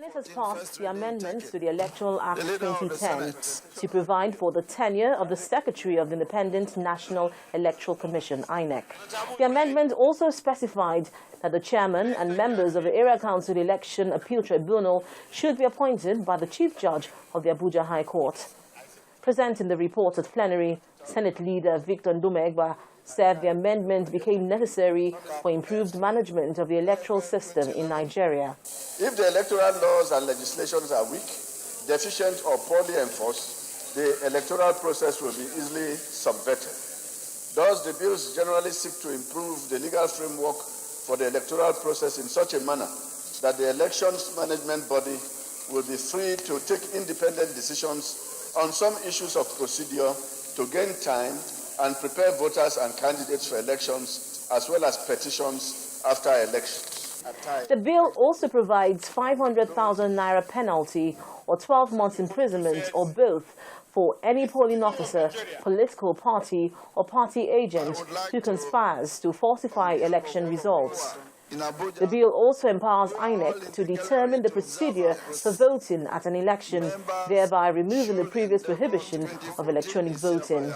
It has passed the amendments to the Electoral Act 2010 to provide for the tenure of the Secretary of the Independent National Electoral Commission, INEC. The amendment also specified that the chairman and members of the Area Council Election Appeal Tribunal should be appointed by the Chief Judge of the Abuja High Court. Presenting the report at plenary, Senate Leader Victor Ndumegba said the amendment became necessary for improved management of the electoral system in Nigeria. If the electoral laws and legislations are weak, deficient or poorly enforced, the electoral process will be easily subverted. Thus, the bills generally seek to improve the legal framework for the electoral process in such a manner that the elections management body will be free to take independent decisions on some issues of procedure to gain time and prepare voters and candidates for elections, as well as petitions after elections. The bill also provides 500,000 naira penalty or 12 months imprisonment or both for any polling officer, political party or party agent who conspires to falsify election results. The bill also empowers INEC to determine the procedure for voting at an election, thereby removing the previous prohibition of electronic voting.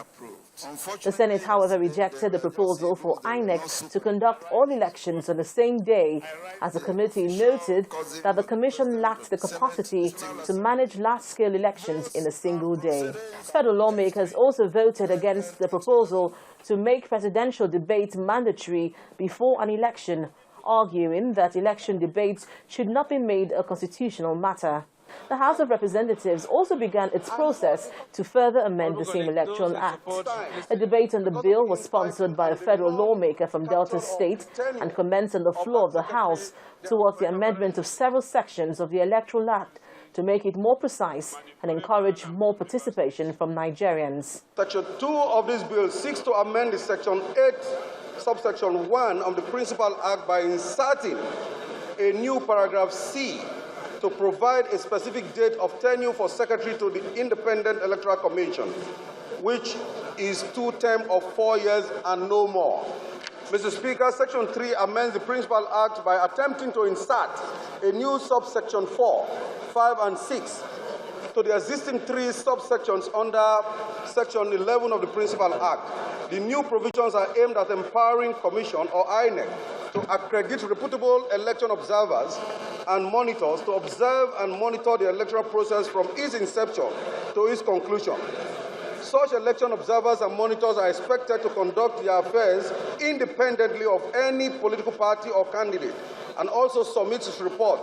The Senate, however, rejected the proposal for INEC to conduct all elections on the same day, as the committee noted that the Commission lacked the capacity to manage large-scale elections in a single day. Federal lawmakers also voted against the proposal to make presidential debate mandatory before an election, arguing that election debates should not be made a constitutional matter. The House of Representatives also began its process to further amend the same Electoral Act. A debate on the bill was sponsored by a federal lawmaker from Delta State and commenced on the floor of the House towards the amendment of several sections of the Electoral Act to make it more precise and encourage more participation from Nigerians. Section 2 of this bill seeks to amend the Section 8, subsection 1 of the Principal Act by inserting a new paragraph C to provide a specific date of tenure for Secretary to the Independent Electoral Commission, which is 2 terms of 4 years and no more. Mr. Speaker, Section 3 amends the Principal Act by attempting to insert a new subsection 4, 5, and 6 to the existing 3 subsections under Section 11 of the Principal Act. The new provisions are aimed at empowering Commission or INEC to accredit reputable election observers and monitors to observe and monitor the electoral process from its inception to its conclusion. Such election observers and monitors are expected to conduct their affairs independently of any political party or candidate, and also submit its report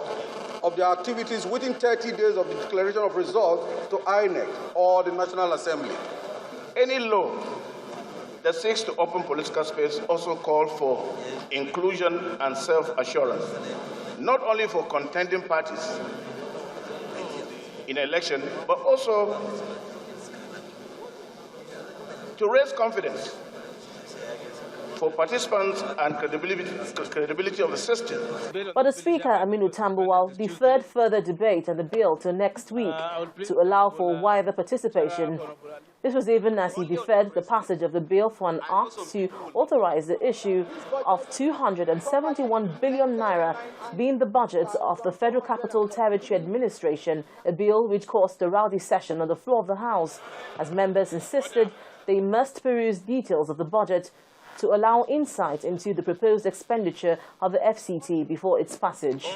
of their activities within 30 days of the declaration of results to INEC or the National Assembly. Any law that seeks to open political space also calls for inclusion and self-assurance, not only for contending parties in election, but also to raise confidence for participants and credibility of the system. But the Speaker, Aminu Tambuwal, deferred further debate on the bill to next week to allow for wider participation. This was even as he deferred the passage of the bill for an act to authorize the issue of 271 billion naira being the budget of the Federal Capital Territory Administration, a bill which caused a rowdy session on the floor of the House, as members insisted they must peruse details of the budget to allow insight into the proposed expenditure of the FCT before its passage.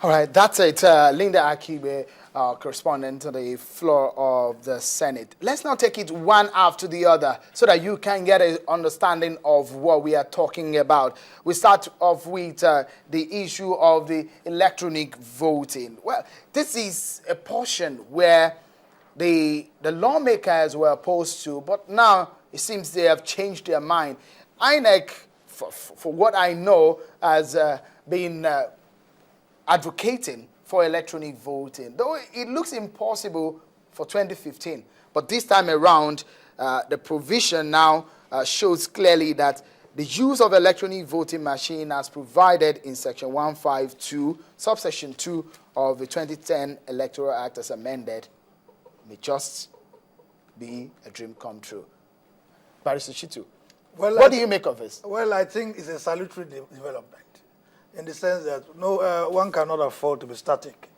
All right, that's it. Linda Akibe, correspondent to the floor of the Senate. Let's now take it one after the other so that you can get an understanding of what we are talking about. We start off with the issue of the electronic voting. Well, this is a portion where the lawmakers were opposed to, but now it seems they have changed their mind. INEC, for what I know, has been advocating for electronic voting, though it looks impossible for 2015. But this time around, the provision now shows clearly that the use of electronic voting machine as provided in Section 152, subsection 2 of the 2010 Electoral Act as amended may just be a dream come true. Barrister Chitu, what do you make of this? Well, I think it's a salutary development. in the sense that one cannot afford to be static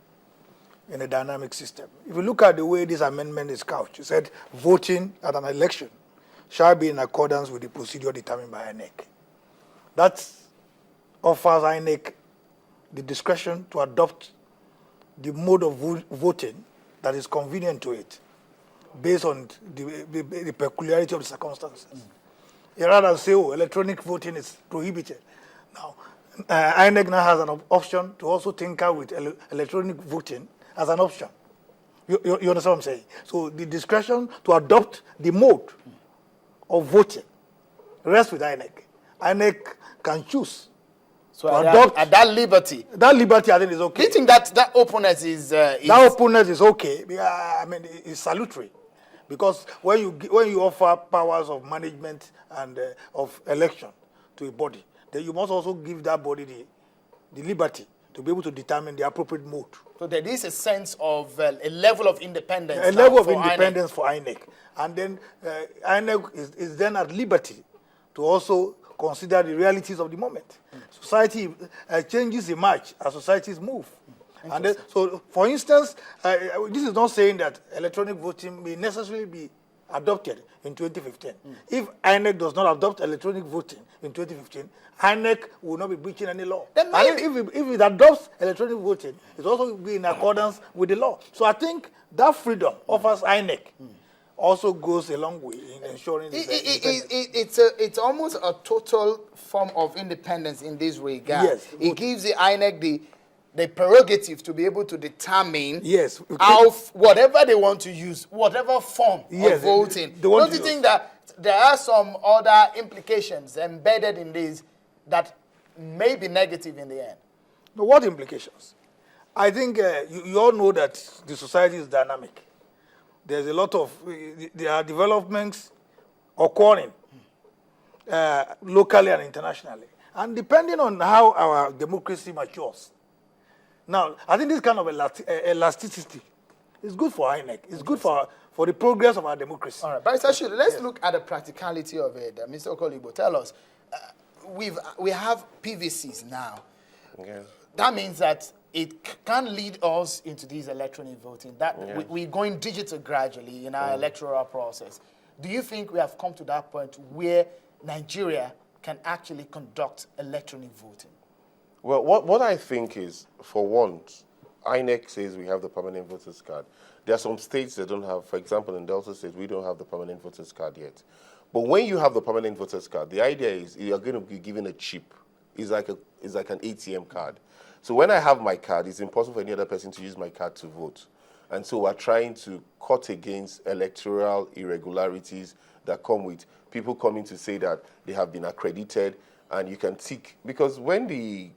in a dynamic system. If you look at the way this amendment is couched, it said voting at an election shall be in accordance with the procedure determined by INEC. That offers INEC the discretion to adopt the mode of voting that is convenient to it, based on the peculiarity of the circumstances. Rather than say, electronic voting is prohibited. Now, INEC now has an option to also tinker with electronic voting as an option. You understand what I'm saying? So the discretion to adopt the mode of voting rests with INEC. INEC can choose So to adopt at that liberty. That liberty, I think, is okay. Do you think that openness is... That openness is okay. I mean, it's salutary. Because when you offer powers of management and of election to a body, then you must also give that body the liberty to be able to determine the appropriate mode. So there is a sense of a level of independence. A level of independence for INEC. And then INEC is then at liberty to also consider the realities of the moment. Society changes emerge as societies move. And then, so, for instance, this is not saying that electronic voting may necessarily be adopted in 2015. If INEC does not adopt electronic voting in 2015, INEC will not be breaching any law. And if it adopts electronic voting, it also be in accordance with the law. So I think that freedom offers INEC also goes a long way in ensuring it's almost a total form of independence in this regard. Yes. It gives the INEC the prerogative to be able to determine how whatever they want to use, whatever form of voting. Don't you think that there are some other implications embedded in this that may be negative in the end? Now, what implications? I think you all know that the society is dynamic. There's a lot of, there are developments occurring locally and internationally. And depending on how our democracy matures. Now, I think this kind of elasticity is good for INEC. It's good for the progress of our democracy. All right, but essentially, let's look at the practicality of it. Mr. Okoligbo, tell us. We have PVCs now. Okay. That means that it can lead us into this electronic voting. That we're going digital gradually in our electoral process. Do you think we have come to that point where Nigeria can actually conduct electronic voting? Well, what I think is, for once, INEC says we have the permanent voters card. There are some states that don't have, for example, in Delta State, we don't have the permanent voters card yet. But when you have the permanent voters card, the idea is you're going to be given a chip. It's like an ATM card. So when I have my card, it's impossible for any other person to use my card to vote. And so we're trying to cut against electoral irregularities that come with people coming to say that they have been accredited, and you can tick. Because when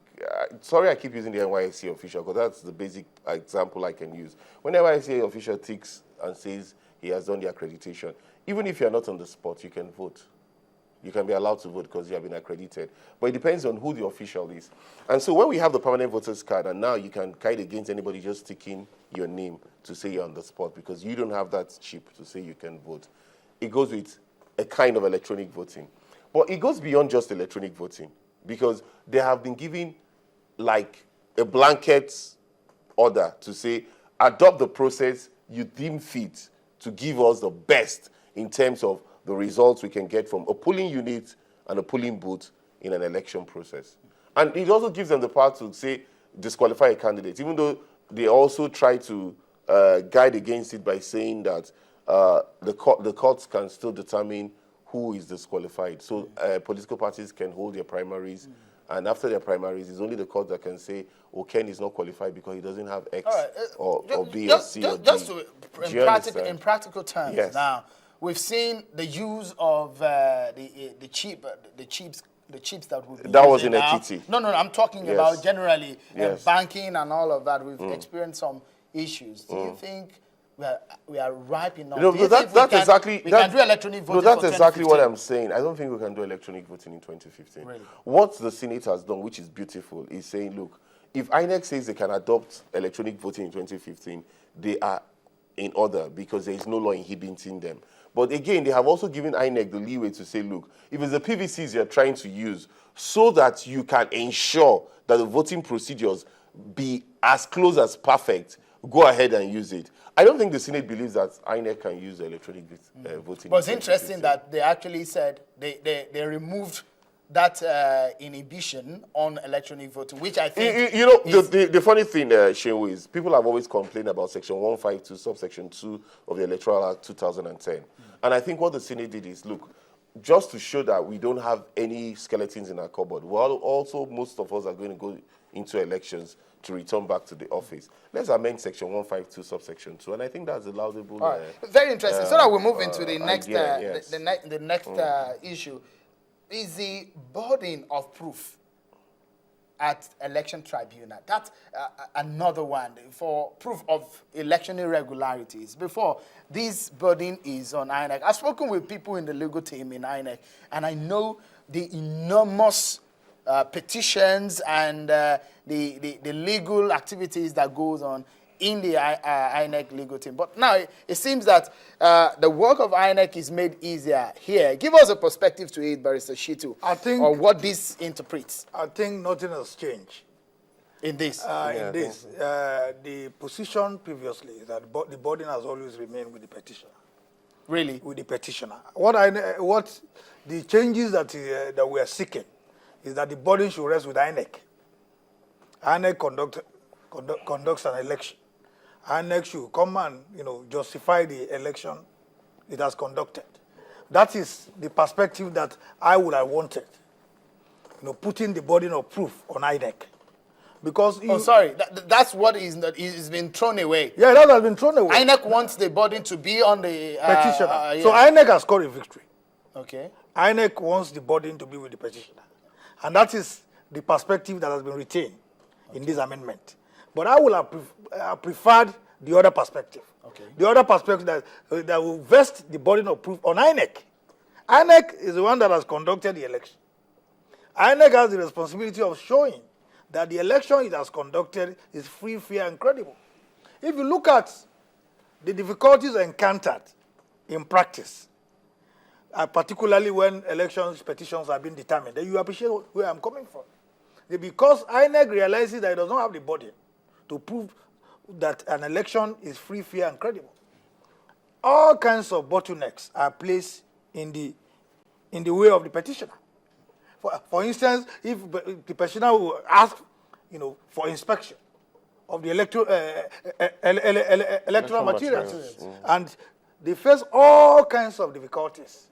sorry I keep using the NYSC official, because that's the basic example I can use. When the NYSC official ticks and says he has done the accreditation, even if you're not on the spot, you can vote. You can be allowed to vote because you have been accredited. But it depends on who the official is. And so when we have the permanent voters card, and now you can guide against anybody just sticking your name to say you're on the spot because you don't have that chip to say you can vote, it goes with a kind of electronic voting. But it goes beyond just electronic voting, because they have been given like a blanket order to say, adopt the process you deem fit to give us the best in terms of the results we can get from a polling unit and a polling booth in an election process. And it also gives them the power to say, disqualify a candidate, even though they also try to guide against it by saying that the courts can still determine who is disqualified. So political parties can hold their primaries, and after their primaries, it's only the court that can say, oh, Ken is not qualified because he doesn't have X or B or C or D. Just in practical terms, now, we've seen the use of the chips that we've been that was using in now. a kitty. No, I'm talking about generally banking and all of that. We've experienced some issues. Do you think we are ripe enough? No, that's exactly we can do electronic voting. No, that's exactly what I'm saying. I don't think we can do electronic voting in 2015. Really? What the Senate has done, which is beautiful, is saying, look, if INEC says they can adopt electronic voting in 2015, they are in order because there is no law inhibiting them. But again, they have also given INEC the leeway to say, look, if it's the PVCs you're trying to use so that you can ensure that the voting procedures be as close as perfect, go ahead and use it. I don't think the Senate believes that INEC can use electronic voting. But it's interesting that they actually said they removed that inhibition on electronic voting, which I think... You know, the funny thing, Shehu, is people have always complained about Section 152, subsection 2 of the Electoral Act 2010. And I think what the Senate did is, look, just to show that we don't have any skeletons in our cupboard, well, also most of us are going to go into elections to return back to the office. Let's amend Section 152, subsection 2, and I think that's a laudable... Right. Very interesting. So that we move into the next, idea, yes. the next issue. Is the burden of proof at election tribunal. That's another one for proof of election irregularities. Before, this burden is on INEC. I've spoken with people in the legal team in INEC, and I know the enormous petitions and the legal activities that goes on in the INEC legal team. But now it seems that the work of INEC is made easier here. Give us a perspective to it, Barrister Shitu, or what this interprets. I think nothing has changed. In this? The position previously is that the burden has always remained with the petitioner. Really? With the petitioner. What the changes that we are seeking is that the burden should rest with INEC. INEC conducts an election. INEC should come and justify the election it has conducted. That is the perspective that I would have wanted. Putting the burden of proof on INEC. Because that's what is been thrown away. Yeah, that has been thrown away. INEC wants the burden to be on the petitioner. So INEC has scored a victory. Okay. INEC wants the burden to be with the petitioner. And that is the perspective that has been retained in this amendment. But I would have preferred the other perspective. Okay. The other perspective that will vest the burden of proof on INEC. INEC is the one that has conducted the election. INEC has the responsibility of showing that the election it has conducted is free, fair, and credible. If you look at the difficulties encountered in practice, particularly when petitions have been determined, then you appreciate where I'm coming from. Because INEC realizes that it does not have the burden to prove that an election is free, fair, and credible. All kinds of bottlenecks are placed in the way of the petitioner. For instance, if the petitioner will ask, for inspection of the electoral materials, and they face all kinds of difficulties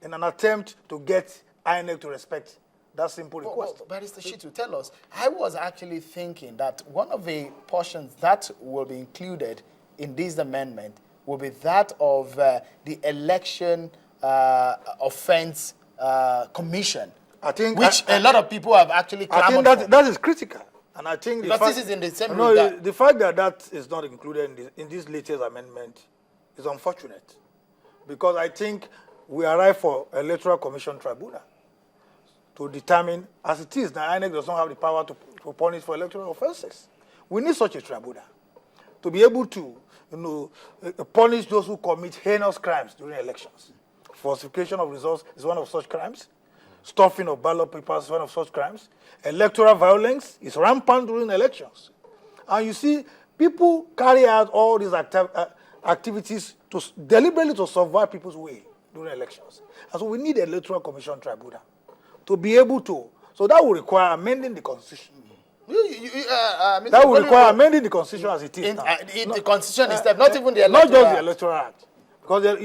in an attempt to get INEC to respect that simple request. Well, Barrister Shitu, tell us, I was actually thinking that one of the portions that will be included in this amendment will be that of the Election Offense Commission, which a lot of people have actually clamored for. That is critical. And I think this is in the same the fact that is not included in this latest amendment is unfortunate. Because I think we arrive for Electoral Commission Tribunal to determine, as it is, that INEC does not have the power to punish for electoral offenses. We need such a tribunal to be able to punish those who commit heinous crimes during elections. Falsification of results is one of such crimes. Stuffing of ballot papers is one of such crimes. Electoral violence is rampant during elections. And you see, people carry out all these activities deliberately to subvert people's will during elections. And so we need an Electoral Commission Tribunal to be able to. So that will require amending the Constitution. That will require amending the Constitution as it is now. The Constitution itself, not even the Electoral Act. Not just the Electoral Act. Because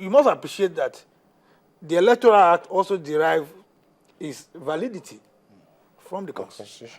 you must appreciate that the Electoral Act also derives its validity from the Constitution.